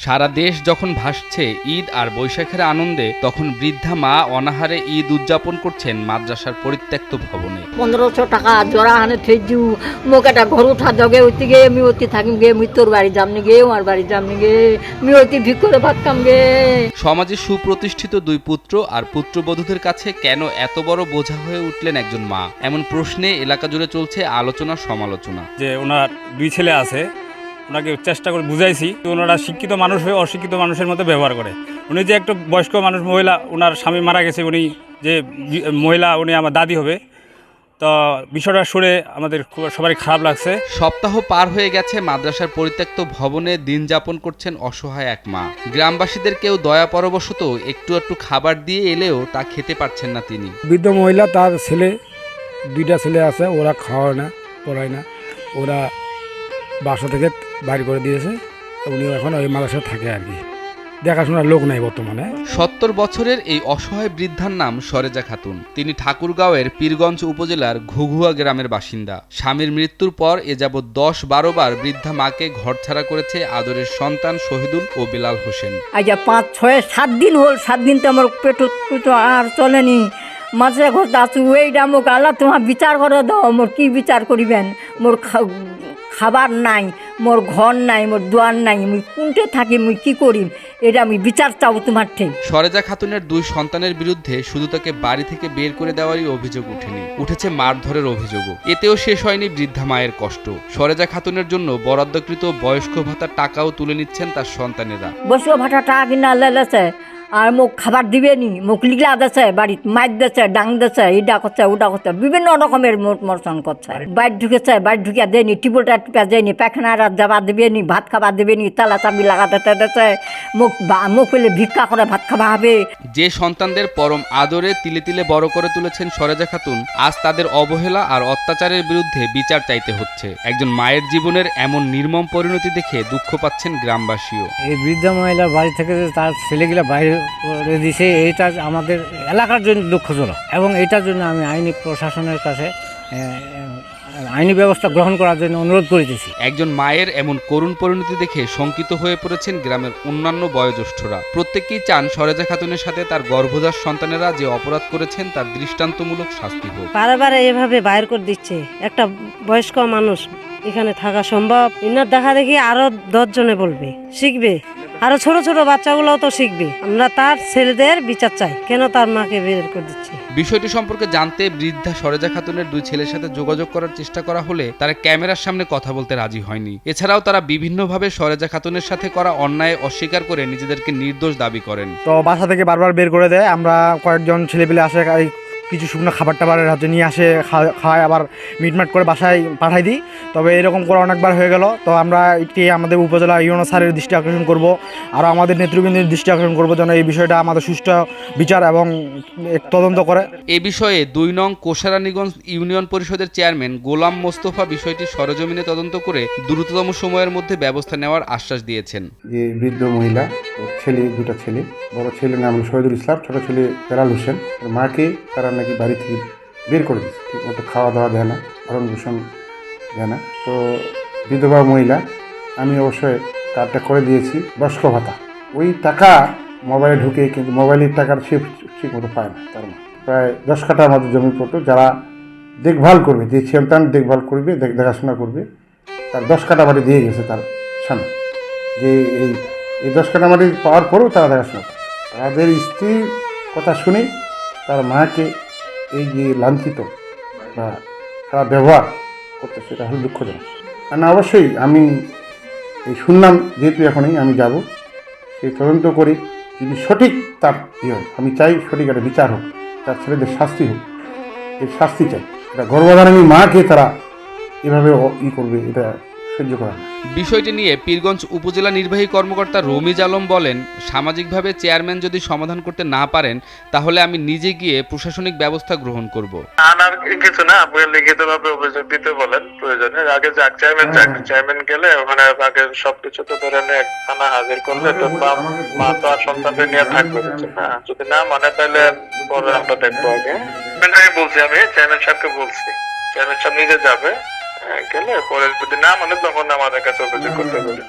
সারা দেশ যখন ভাসছে ঈদ আর বৈশাখের আনন্দে, তখন বৃদ্ধা মা অনাহারে ঈদ উদযাপন করছেন মাদ্রাসার পরিত্যক্ত ভবনে। 1500 টাকা জোড়া হানে থেজু মোক একটা ঘর উঠা জগে উঠি গে আমি অতি থাকিম গে মুই তোর বাড়ি যামনি গে আমার বাড়ি যামনি গে আমি অতি ভিক করে ভাত খাম গে। সমাজে সুপ্রতিষ্ঠিত দুই পুত্র আর পুত্রবধূদের কাছে কেন এত বড় বোঝা হয়ে উঠলেন একজন মা, এমন প্রশ্নে এলাকা জুড়ে চলছে আলোচনা সমালোচনা। যে ওনার দুই ছেলে আছে, ওনাকে চেষ্টা করে বুঝাইছি, ওনারা শিক্ষিত মানুষ হয়ে অশিক্ষিত মানুষের মতো ব্যবহার করে। উনি যে একটা বয়স্ক মানুষ মহিলা, ওনার স্বামী মারা গেছে, উনি যে মহিলা উনি আমার দাদি হবে, তো বিষয়টা শুনে আমাদের সবারই খারাপ লাগছে। সপ্তাহ পার হয়ে গেছে মাদ্রাসার পরিত্যক্ত ভবনে দিন যাপন করছেন অসহায় এক মা। গ্রামবাসীদের কেউ দয়া পরবশত একটু একটু খাবার দিয়ে এলেও তা খেতে পারছেন না তিনি। বৃদ্ধ মহিলা, তার ছেলে, দুইটা ছেলে আছে, ওরা খাওয়ায় না, পড়ায় না, ওরা বাসা থেকে বাইর করে দিয়েছে। উনি এখন ওই মাদ্রাসায় থাকে আর কি, দেখাশোনার লোক নাই বর্তমানে। 70 বছরের এই অসহায় বৃদ্ধার নাম সরেজা খাতুন। তিনি ঠাকুরগাঁওয়ের পীরগঞ্জ উপজেলার ঘুঘুয়া গ্রামের বাসিন্দা। স্বামীর মৃত্যুর পর এ যাবৎ 10-12 বার বৃদ্ধা মাকে ঘরছাড়া করেছে আদরের সন্তান শহীদুল ও বেলাল হোসেন। আজ 5-6-7 দিন হল, 7 দিন তো আমার পেট আর চলেনি। মাঝে ঘর আছু এইটা মোক আল্লাহ তোমার বিচার করে দাও। মোর কি বিচার করিবেন? মোর খাবার নাই, মোর ঘর নাই, মোর দুয়ার নাই, মুই কোনটে থাকি, মুই কি করিম? এটা আমি বিচার চাও তোমার ঠিক। সরেজা খাতুনের দুই সন্তানের বিরুদ্ধে শুধু তাকে বাড়ি থেকে বের করে দেওয়ারই অভিযোগ উঠেছে মারধরের অভিযোগও। এতেও শেষ হয়নি বৃদ্ধা মায়ের কষ্ট। সরেজা খাতুনের জন্য বরাদ্দকৃত বয়স্ক ভাতার টাকাও তুলে নিচ্ছেন তার সন্তানেরা। বয়স্ক ভাতা টাকা কিনা লেলেছে, আর মোক খাবার দিবে নি, মোক লিগলা দেছে, বাড়িত মাইর দেছে, ডাং দেছে, ইডা করছে ওটা করছে, বিভিন্ন রকমের মর্ষণ করছে। বাইর ঢুকেছে, বাইর ঢুকিয়া দেয়নি, টিপলটা টিপা দেয়নি, পায়খানার যাবা দেবে নি, ভাত খাবার দেবে নি, তালা চাবি লাগাতে দেছে, মুখ পেলে ভিক্ষা করে ভাত খাওয়া হবে। যে সন্তানদের পরম আদরে তিলে তিলে বড় করে তুলেছেন সরেজা খাতুন, আজ তাদের অবহেলা আর অত্যাচারের বিরুদ্ধে বিচার চাইতে হচ্ছে। একজন মায়ের জীবনের এমন নির্মম পরিণতি দেখে দুঃখ পাচ্ছেন গ্রামবাসীও। এই বৃদ্ধা মহিলার বাড়ি থেকে তার ছেলেগুলা বাইরে করে দিছে, এইটা আমাদের এলাকার জন্য দুঃখজনক, এবং এটার জন্য আমি আইনি প্রশাসনের কাছে আইনি ব্যবস্থা গ্রহণ করার জন্য অনুরোধ করিতেছি। একজন মায়ের এমন করুণ পরিণতি দেখে শঙ্কিত হয়ে পড়েছেন গ্রামের অন্যান্য বয়োজ্যেষ্ঠরা। প্রত্যেকেই চান সরেজা খাতুনের সাথে তার গর্ভজাত সন্তানেরা যে অপরাধ করেছেন তার দৃষ্টান্তমূলক শাস্তি হোক। বারে এভাবে বাইর করে দিচ্ছে, একটা বয়স্ক মানুষ এখানে থাকা সম্ভব? ইনার দেখা দেখি আরো 10 জনে বলবে, শিখবে, আরো ছোট ছোট বাচ্চাগুলোও তো শিখবে। আমরা তার ছেলেদের বিচার চাই, কেন তার মাকে বের করে দিচ্ছে। বিষয়টি সম্পর্কে জানতে বৃদ্ধা সরেজা খাতুনের দুই ছেলের সাথে যোগাযোগ করার চেষ্টা করা হলে তারা ক্যামেরার সামনে কথা বলতে রাজি হয়নি। এছাড়াও তারা বিভিন্নভাবে সরেজা খাতুনের সাথে করা অন্যায় অস্বীকার করে নিজেদেরকে নির্দোষ দাবি করেন। তো বাসা থেকে বারবার বের করে দেয়। আমরা কয়েকজন ছেলেপেলে আসে, কিছু শুকনো খাবার টাবারের হাতে নিয়ে আসে, খায়, আবার মিটমাট করে বাসায় পাঠাই দিই। তবে এরকম করে অনেকবার হয়ে গেল। তো আমরা এটি আমাদের উপজেলা ইউনো স্যারের দৃষ্টি আকর্ষণ করব, আর আমাদের নেতৃবৃন্দের দৃষ্টি আকর্ষণ করবো যেন এই বিষয়টা আমাদের সুষ্ঠু বিচার এবং তদন্ত করে। এ বিষয়ে 2 নং কোষারানীগঞ্জ ইউনিয়ন পরিষদের চেয়ারম্যান গোলাম মোস্তফা বিষয়টি সরেজমিনে তদন্ত করে দ্রুততম সময়ের মধ্যে ব্যবস্থা নেওয়ার আশ্বাস দিয়েছেন। যে বৃদ্ধ মহিলা, ছেলে, 2টা ছেলে, বড় ছেলে নাম শহীদুল ইসলাম, ছোট ছেলে বেলাল হোসেন, মাকে তারা নাকি বাড়ি থেকে বের করে দিচ্ছে, ঠিক মতো খাওয়া দাওয়া দেয় না, ভরণ পোষণ দেয় না। তো বিধবা মহিলা, আমি অবশ্যই কার্ডটা করে দিয়েছি বয়স্ক ভাতা, ওই টাকা মোবাইলে ঢুকে, কিন্তু মোবাইলের টাকার সে ঠিক মতো পায় না। তার প্রায় 10 কাঠার মতো জমি পড়তো, যারা দেখভাল করবে, যে সন্তান দেখভাল করবে, দেখাশোনা করবে, তার 10 কাঠা বাড়ি দিয়ে গেছে তার স্বামী। যে এই 10 কাঠা বাড়ি পাওয়ার পরেও তারা দেখাশোনা করে। তাদের স্ত্রীর কথা শুনে তার মাকে এই যে লাঞ্ছিত বা তারা ব্যবহার করতে, সেটা হলো দুঃখজনক। না, অবশ্যই আমি এই শুনলাম, যেহেতু এখনই আমি যাব, সেই তদন্ত করি, যদি সঠিক তার হয়, আমি চাই সঠিক একটা বিচার হোক, তার ছেলেদের শাস্তি হোক, এই শাস্তি চাই। এটা গর্ভধারিণী মাকে তারা এভাবে করবে, এটা সহ্য করা। বিষয়টি নিয়ে পীরগঞ্জ উপজেলা নির্বাহী কর্মকর্তা রমিজ আলম বলেন, সামাজিকভাবে চেয়ারম্যান যদি সমাধান করতে না পারেন, তাহলে আমি নিজে গিয়ে প্রশাসনিক ব্যবস্থা গ্রহণ করব। কিছু না, আপনি লিখিতভাবে অভিযোগ দিতে বলেন, প্রয়োজনে আগে যাক চেয়ারম্যান গেলে ওখানে আগে সবকিছু তো ধরে থানা হাজির করলে তো মা তো আর সন্তানকে নিয়ে থাকবে না। যদি না মানে তাহলে পরে আমরা দেখবো। আগে বলছি, আমি চেয়ারম্যান সাহেবকে বলছি, চেয়ারম্যান সাহেব নিজে যাবে, গেলে পরে যদি না মানে তখন আমাদের কাছে অভিযোগ করতে পারি।